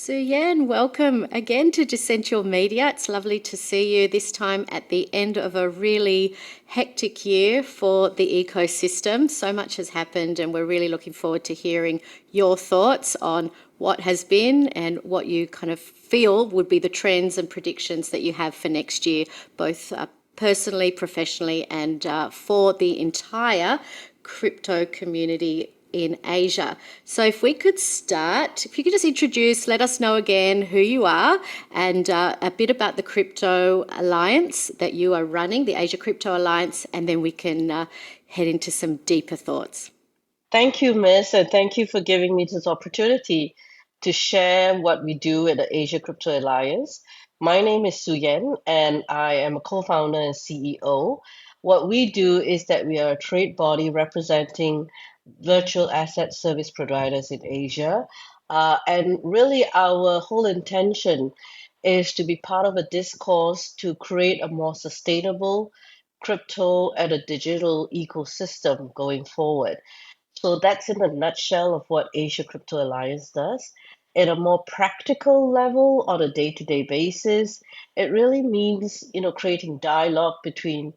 So, Yen, welcome again to Decential Media. It's lovely to see you this time at the end of a really hectic year for the ecosystem. So much has happened, and we're really looking forward to hearing your thoughts on what has been and what you kind of feel would be the trends and predictions that you have for next year, both personally, professionally, and for the entire crypto community in Asia. So if we could start, if you could just introduce, let us know again who you are and a bit about the Crypto Alliance that you are running, the Asia Crypto Alliance, and then we can head into some deeper thoughts. Thank you, Miss, and thank you for giving me this opportunity to share what we do at the Asia Crypto Alliance. My name is Su Yen, and I am a co-founder and CEO. What we do is that we are a trade body representing virtual asset service providers in Asia. And really, our whole intention is to be part of a discourse to create a more sustainable crypto and a digital ecosystem going forward. So that's in a nutshell of what Asia Crypto Alliance does. At a more practical level, on a day-to-day basis, it really means, creating dialogue between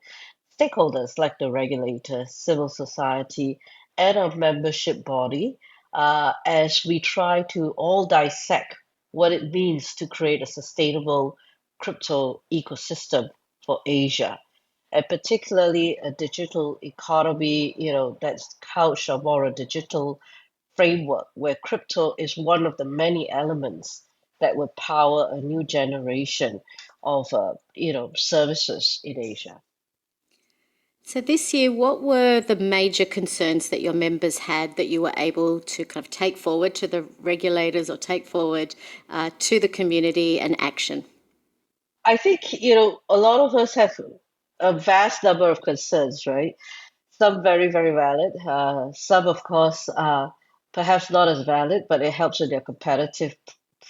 stakeholders like the regulators, civil society, and our membership body, as we try to all dissect what it means to create a sustainable crypto ecosystem for Asia, and particularly a digital economy, that's couched on more a digital framework where crypto is one of the many elements that would power a new generation of, services in Asia. So this year, what were the major concerns that your members had that you were able to kind of take forward to the regulators or take forward to the community and action? I think, a lot of us have a vast number of concerns, right? Some very, very valid. Some, of course, are perhaps not as valid, but it helps with their competitive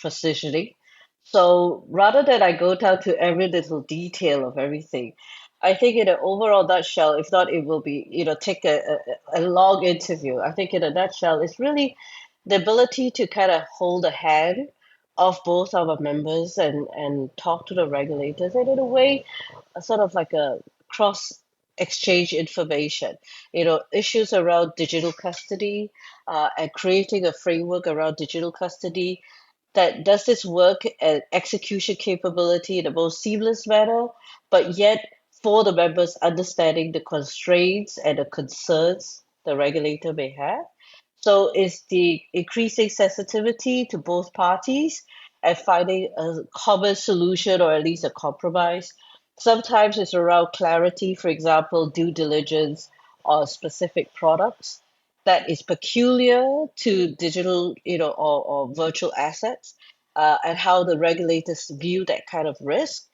positioning. So rather than I go down to every little detail of everything, I think in an overall nutshell, if not, it will be, take a long interview. I think in a nutshell, it's really the ability to kind of hold a hand of both our members and talk to the regulators, and in a way, a sort of like a cross exchange information, issues around digital custody, and creating a framework around digital custody that does this work and execution capability in the most seamless manner, but yet for the members understanding the constraints and the concerns the regulator may have. So it's the increasing sensitivity to both parties and finding a common solution or at least a compromise. Sometimes it's around clarity, for example, due diligence on specific products that is peculiar to digital, or virtual assets, and how the regulators view that kind of risk.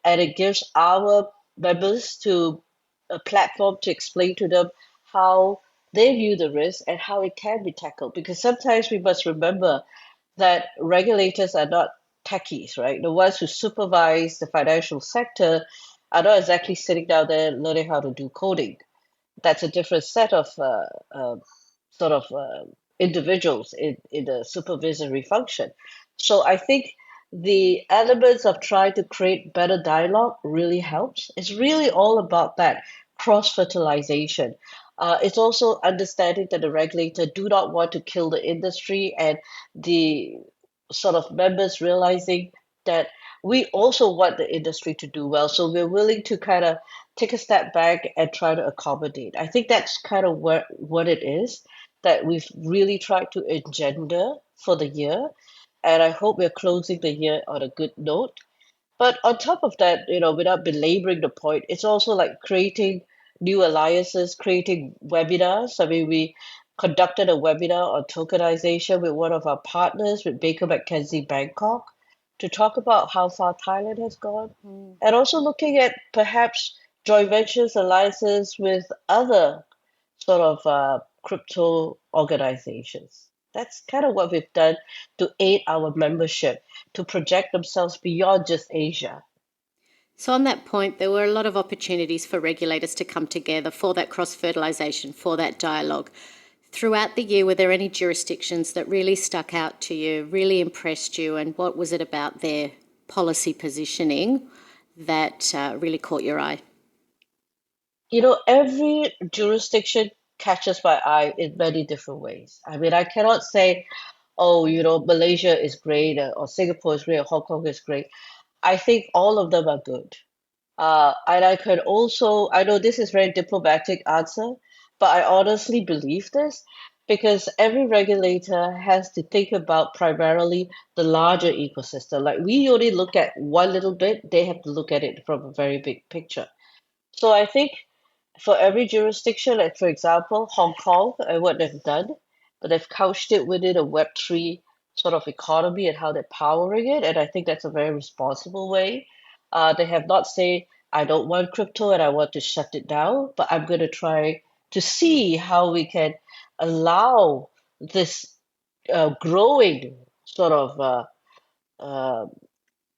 And it gives our members to a platform to explain to them how they view the risk and how it can be tackled. Because sometimes we must remember that regulators are not techies, right? The ones who supervise the financial sector are not exactly sitting down there learning how to do coding. That's a different set of sort of individuals in the supervisory function. So I think the elements of trying to create better dialogue really helps. It's really all about that cross fertilization. It's also understanding that the regulator do not want to kill the industry, and the sort of members realizing that we also want the industry to do well. So we're willing to kind of take a step back and try to accommodate. I think that's kind of what it is that we've really tried to engender for the year. And I hope we're closing the year on a good note. But on top of that, without belaboring the point, it's also like creating new alliances, creating webinars. I mean, we conducted a webinar on tokenization with one of our partners, with Baker McKenzie Bangkok, to talk about how far Thailand has gone, Mm. and also looking at perhaps joint ventures, alliances with other sort of crypto organizations. That's kind of what we've done to aid our membership to project themselves beyond just Asia. So, on that point, there were a lot of opportunities for regulators to come together for that cross fertilisation, for that dialogue. Throughout the year, were there any jurisdictions that really stuck out to you, really impressed you, and what was it about their policy positioning that really caught your eye? Every jurisdiction catches my eye in many different ways. I mean, I cannot say, oh, Malaysia is great or Singapore is great or Hong Kong is great. I think all of them are good. And I could also, I know this is very diplomatic answer, but I honestly believe this because every regulator has to think about primarily the larger ecosystem. Like we only look at one little bit, they have to look at it from a very big picture. So I think for every jurisdiction, like for example, Hong Kong and what they've done, but they've couched it within a Web3 sort of economy and how they're powering it. And I think that's a very responsible way. They have not said, I don't want crypto and I want to shut it down, but I'm going to try to see how we can allow this growing sort of uh,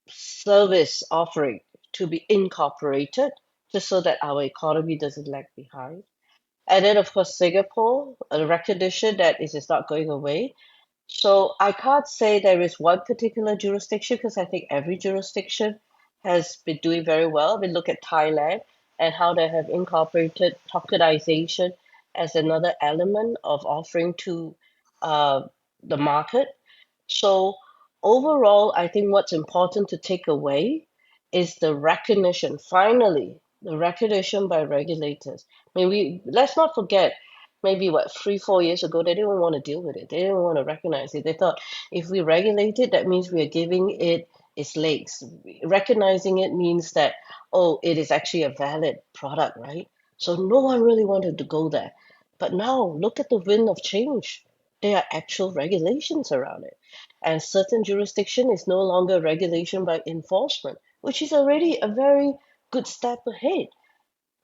service offering to be incorporated just so that our economy doesn't lag behind. And then, of course, Singapore, a recognition that it is not going away. So I can't say there is one particular jurisdiction because I think every jurisdiction has been doing very well. We look at Thailand and how they have incorporated tokenization as another element of offering to uh, the market. So overall, I think what's important to take away is the recognition, finally, the recognition by regulators. I mean, let's not forget, maybe what, 3, 4 years ago, they didn't want to deal with it. They didn't want to recognize it. They thought if we regulate it, that means we are giving it its legs. Recognizing it means that, oh, it is actually a valid product, right? So no one really wanted to go there. But now look at the wind of change. There are actual regulations around it. And certain jurisdiction is no longer regulation by enforcement, which is already a very good step ahead.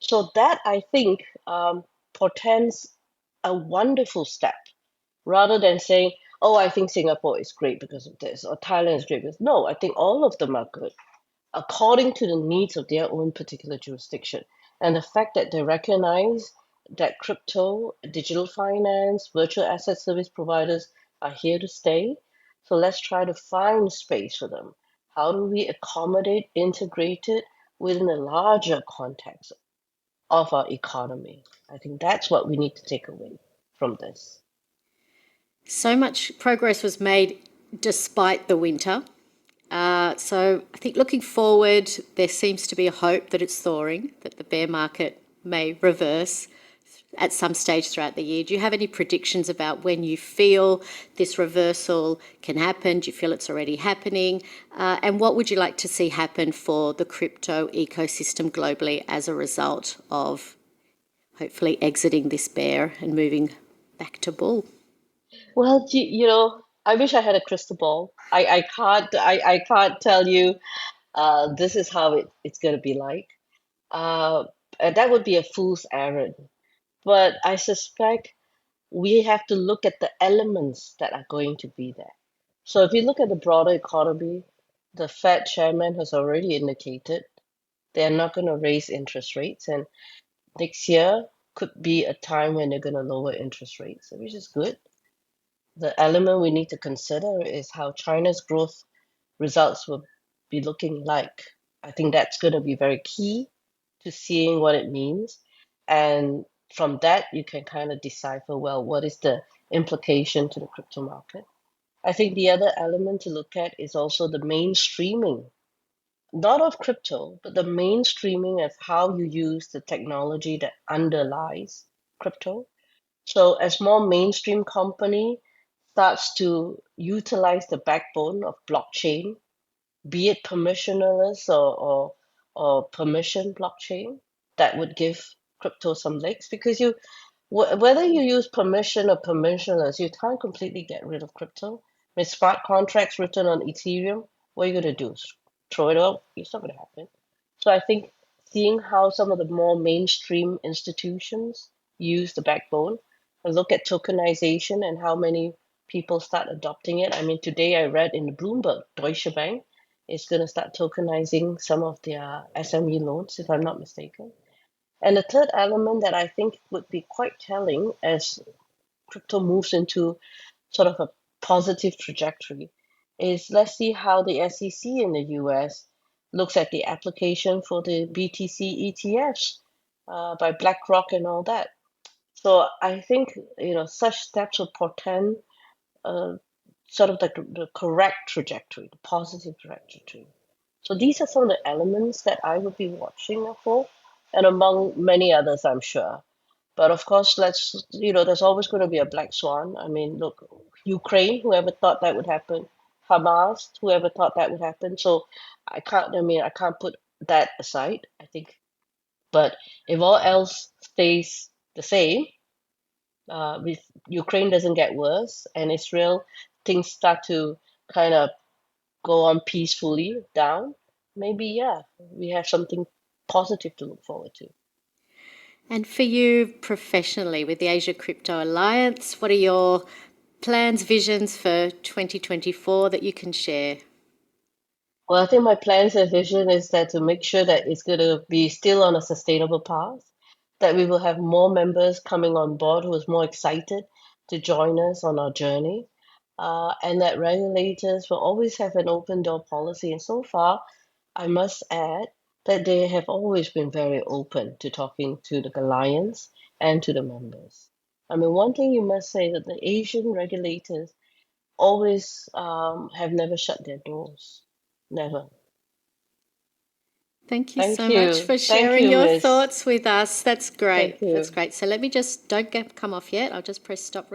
So that I think portends a wonderful step rather than saying, oh, I think Singapore is great because of this or Thailand is great because no, I think all of them are good according to the needs of their own particular jurisdiction. And the fact that they recognize that crypto, digital finance, virtual asset service providers are here to stay. So let's try to find space for them. How do we accommodate, integrate it within a larger context of our economy? I think that's what we need to take away from this. So much progress was made despite the winter. So I think looking forward, there seems to be a hope that it's thawing, that the bear market may reverse at some stage throughout the year. Do you have any predictions about when you feel this reversal can happen? Do you feel it's already happening? And what would you like to see happen for the crypto ecosystem globally as a result of hopefully exiting this bear and moving back to bull? Well, I wish I had a crystal ball. I can't tell you this is how it's going to be like. Uh, and that would be a fool's errand. But I suspect we have to look at the elements that are going to be there. So if you look at the broader economy, the Fed chairman has already indicated they're not going to raise interest rates, and next year could be a time when they're going to lower interest rates, which is good. The element we need to consider is how China's growth results will be looking like. I think that's going to be very key to seeing what it means. And from that, you can kind of decipher, well, what is the implication to the crypto market? I think the other element to look at is also the mainstreaming, not of crypto, but the mainstreaming of how you use the technology that underlies crypto. So as more mainstream company starts to utilize the backbone of blockchain, be it permissionless or permission blockchain, that would give crypto some legs because whether you use permission or permissionless, you can't completely get rid of crypto. With smart contracts written on Ethereum, what are you going to do? Throw it out? It's not going to happen. So I think seeing how some of the more mainstream institutions use the backbone and look at tokenization and how many people start adopting it. I mean, today I read in the Bloomberg, Deutsche Bank is going to start tokenizing some of their SME loans, if I'm not mistaken. And the third element that I think would be quite telling as crypto moves into sort of a positive trajectory is let's see how the SEC in the US looks at the application for the BTC ETFs by BlackRock and all that. So I think such steps will portend uh, sort of the correct trajectory, the positive trajectory. So these are some of the elements that I would be watching for, and among many others, I'm sure. But of course, there's always going to be a black swan. I mean, look, Ukraine, whoever thought that would happen? Hamas, whoever thought that would happen? So I can't put that aside, I think. But if all else stays the same, with Ukraine doesn't get worse and Israel, things start to kind of go on peacefully down, maybe, yeah, we have something positive to look forward to. And for you professionally with the Asia Crypto Alliance, what are your plans, visions for 2024 that you can share? Well, I think my plans and vision is that to make sure that it's going to be still on a sustainable path, that we will have more members coming on board who is more excited to join us on our journey, and that regulators will always have an open door policy. And so far, I must add that they have always been very open to talking to the alliance and to the members. I mean, one thing you must say that the Asian regulators always have never shut their doors. Never. Thank you Thank so much you. for Thank sharing you, your Miss. thoughts with us. That's Thank great. That's you. great. So let me just, don't come off yet. I'll just press stop recording.